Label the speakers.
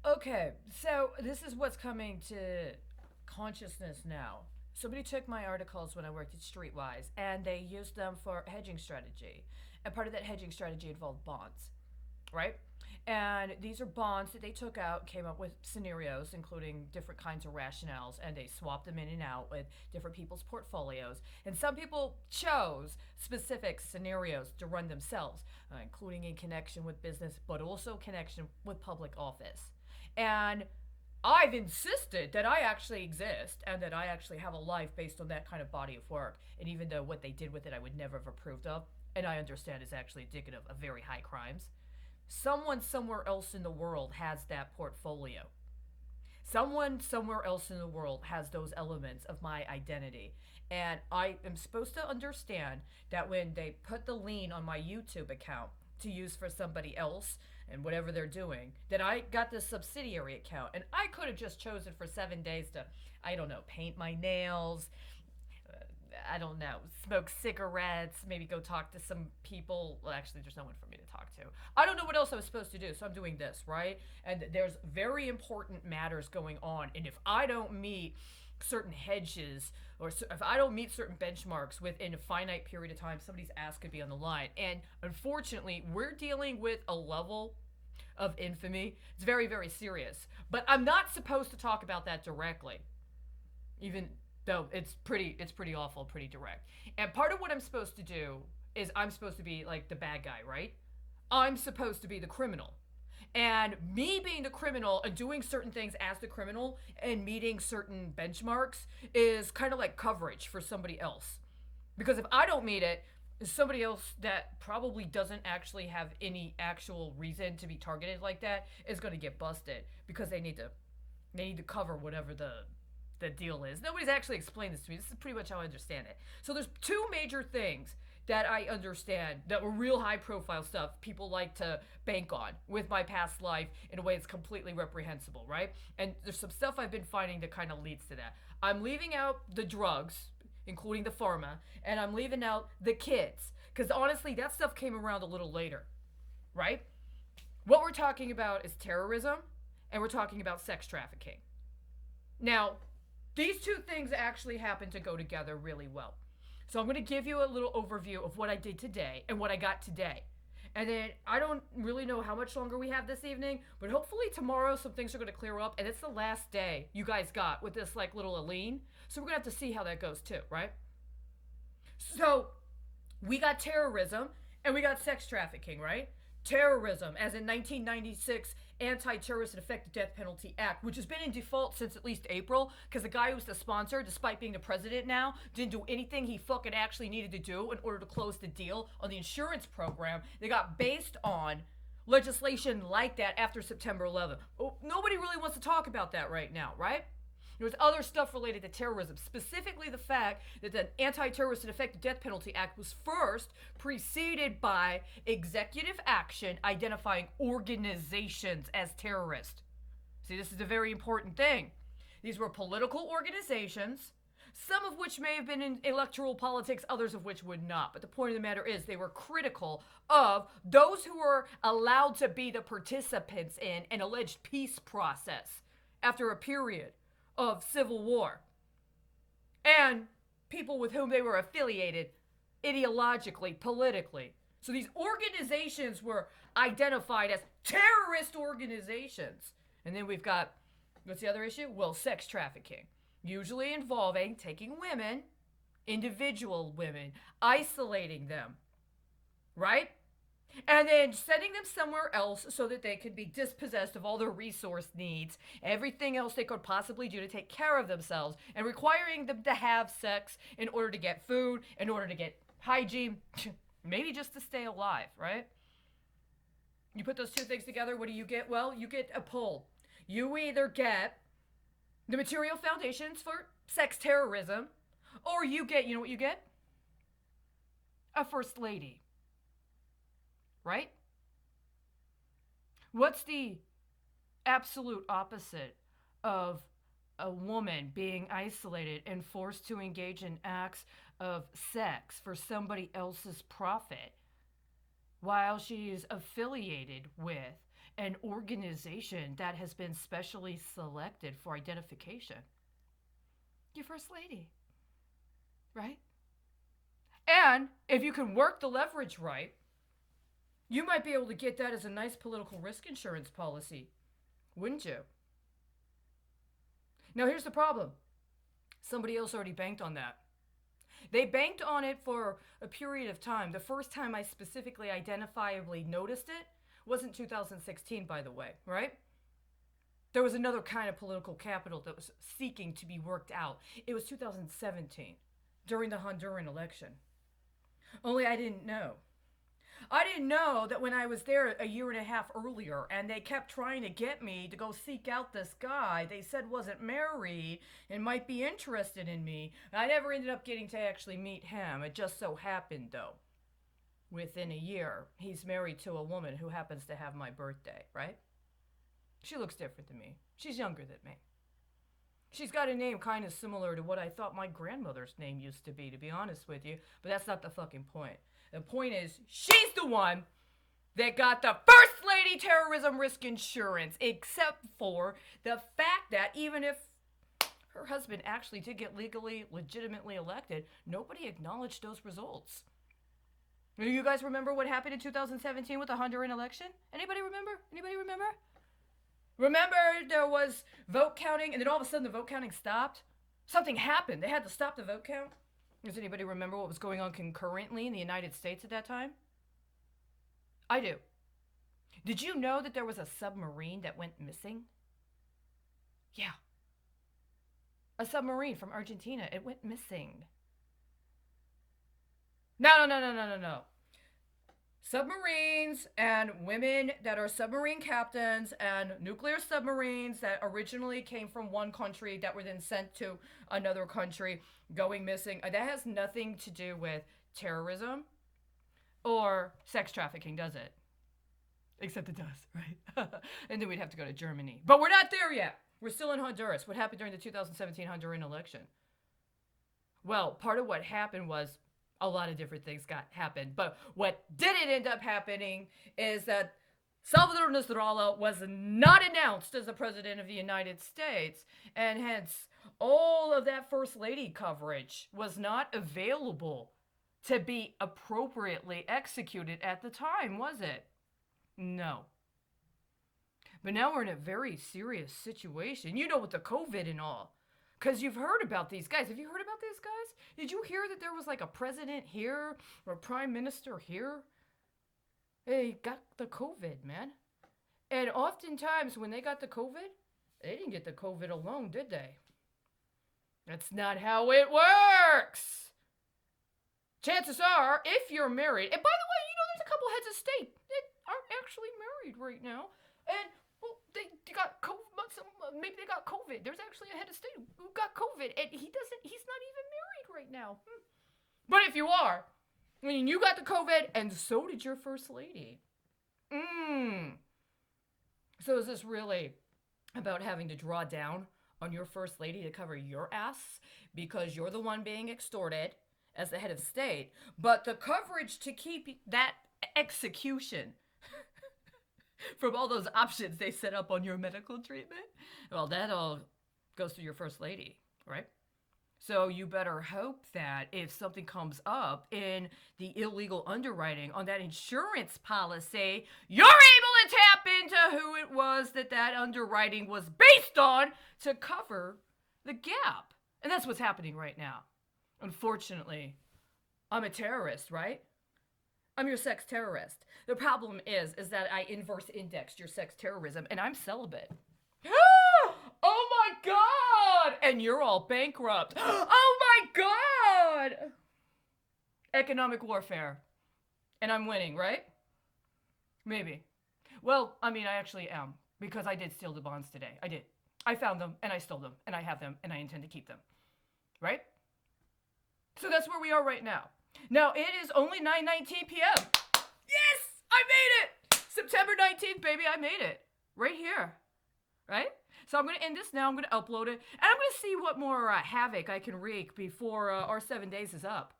Speaker 1: Okay, so this is what's coming to consciousness now. Somebody took my articles when I worked at Streetwise and they used them for hedging strategy. And part of that hedging strategy involved bonds, right? And these are bonds that they took out, came up with scenarios, including different kinds of rationales, and they swapped them in and out with different people's portfolios. And some people chose specific scenarios to run themselves, including in connection with business, but also connection with public office. And I've insisted that I actually exist and that I actually have a life based on that kind of body of work. And even though what they did with it I would never have approved of, and I understand is actually indicative of very high crimes, someone somewhere else in the world has that portfolio. Someone somewhere else in the world has those elements of my identity. And I am supposed to understand that when they put the lien on my YouTube account to use for somebody else and whatever they're doing, that I got this subsidiary account. And I could have just chosen for 7 days to, I don't know, paint my nails, I don't know, smoke cigarettes, maybe go talk to some people. Well, actually, there's no one for me to talk to. I don't know what else I was supposed to do, so I'm doing this, right? And there's very important matters going on. And if I don't meet certain hedges or if I don't meet certain benchmarks within a finite period of time, somebody's ass could be on the line. And unfortunately, we're dealing with a level of infamy. It's very, very serious. But I'm not supposed to talk about that directly. Even though it's pretty awful, pretty direct. And part of what I'm supposed to do is I'm supposed to be like the bad guy, right? I'm supposed to be the criminal. And me being the criminal and doing certain things as the criminal and meeting certain benchmarks is kind of like coverage for somebody else. Because if I don't meet it, somebody else that probably doesn't actually have any actual reason to be targeted like that is going to get busted because they need to cover whatever the deal is. Nobody's actually explained this to me. This is pretty much how I understand it. So there's two major things that I understand that were real high profile stuff people like to bank on with my past life in a way that's completely reprehensible, right? And there's some stuff I've been finding that kind of leads to that. I'm leaving out the drugs, including the pharma, and I'm leaving out the kids. Because honestly, that stuff came around a little later, right? What we're talking about is terrorism, and we're talking about sex trafficking. Now, these two things actually happen to go together really well. So I'm going to give you a little overview of what I did today and what I got today. And then I don't really know how much longer we have this evening, but hopefully tomorrow some things are going to clear up. And it's the last day you guys got with this like little Aline. So we're going to have to see how that goes too, right? So we got terrorism and we got sex trafficking, right? Terrorism, as in 1996 Anti-Terrorist and Effective Death Penalty Act, which has been in default since at least April, because the guy who's the sponsor, despite being the president now, didn't do anything he fucking actually needed to do in order to close the deal on the insurance program that got based on legislation like that after September 11th. Nobody really wants to talk about that right now, right? There was other stuff related to terrorism, specifically the fact that the Anti-Terrorist and Effective Death Penalty Act was first preceded by executive action identifying organizations as terrorist. See, this is a very important thing. These were political organizations, some of which may have been in electoral politics, others of which would not. But the point of the matter is they were critical of those who were allowed to be the participants in an alleged peace process after a period of civil war, and people with whom they were affiliated ideologically, politically. So these organizations were identified as terrorist organizations. And then we've got, what's the other issue? Well, sex trafficking, usually involving taking women, individual women, isolating them, right? And then sending them somewhere else so that they could be dispossessed of all their resource needs, everything else they could possibly do to take care of themselves, and requiring them to have sex in order to get food, in order to get hygiene, maybe just to stay alive, right? You put those two things together, what do you get? Well, you get a poll. You either get the material foundations for sex terrorism, or you get, you know what you get? A first lady. Right? What's the absolute opposite of a woman being isolated and forced to engage in acts of sex for somebody else's profit while she's affiliated with an organization that has been specially selected for identification. Your first lady, right? And if you can work the leverage right, you might be able to get that as a nice political risk insurance policy, wouldn't you? Now, here's the problem. Somebody else already banked on that. They banked on it for a period of time. The first time I specifically identifiably noticed it wasn't 2016, by the way, right? There was another kind of political capital that was seeking to be worked out. It was 2017, during the Honduran election. Only I didn't know. I didn't know that when I was there a year and a half earlier and they kept trying to get me to go seek out this guy they said wasn't married and might be interested in me. I never ended up getting to actually meet him. It just so happened, though, within a year, he's married to a woman who happens to have my birthday, right? She looks different than me. She's younger than me. She's got a name kind of similar to what I thought my grandmother's name used to be honest with you. But that's not the fucking point. The point is, she's the one that got the First Lady Terrorism Risk Insurance, except for the fact that even if her husband actually did get legitimately elected, nobody acknowledged those results. Do you guys remember what happened in 2017 with the Honduran election? Anybody remember? Remember there was vote counting and then all of a sudden the vote counting stopped? Something happened. They had to stop the vote count. Does anybody remember what was going on concurrently in the United States at that time? I do. Did you know that there was a submarine that went missing? Yeah. A submarine from Argentina. It went missing. No. Submarines and women that are submarine captains and nuclear submarines that originally came from one country that were then sent to another country going missing. That has nothing to do with terrorism or sex trafficking, does it? Except it does, right? And then we'd have to go to Germany. But we're not there yet. We're still in Honduras. What happened during the 2017 Honduran election? Well, part of what happened was a lot of different things happened. But what didn't end up happening is that Salvador Nasrallah was not announced as the president of the United States. And hence, all of that First Lady coverage was not available to be appropriately executed at the time, was it? No. But now we're in a very serious situation. You know, with the COVID and all. Because you've heard about these guys. Have you heard about these guys? Did you hear that there was like a president here or a prime minister here? They got the COVID, man. And oftentimes when they got the COVID, they didn't get the COVID alone, did they? That's not how it works. Chances are, if you're married, and by the way, you know, there's a couple heads of state that aren't actually married right now. And they got COVID. Maybe they got COVID. There's actually a head of state who got COVID, and he's not even married right now. But if you are, I mean, you got the COVID, and so did your First Lady. So is this really about having to draw down on your First Lady to cover your ass because you're the one being extorted as the head of state, but the coverage to keep that execution from all those options they set up on your medical treatment, well, that all goes through your First Lady, right? So you better hope that if something comes up in the illegal underwriting on that insurance policy, you're able to tap into who it was that underwriting was based on to cover the gap. And that's what's happening right now. Unfortunately, I'm a terrorist, right? I'm your sex terrorist. The problem is that I inverse indexed your sex terrorism, and I'm celibate. Oh my God! And you're all bankrupt. Oh my God! Economic warfare. And I'm winning, right? Maybe. Well, I mean, I actually am, because I did steal the bonds today. I did. I found them, and I stole them, and I have them, and I intend to keep them. Right? So that's where we are right now. Now, it is only 9:19 p.m. Yes! I made it! September 19th, baby, I made it. Right here. Right? So I'm going to end this now. I'm going to upload it. And I'm going to see what more havoc I can wreak before our 7 days is up.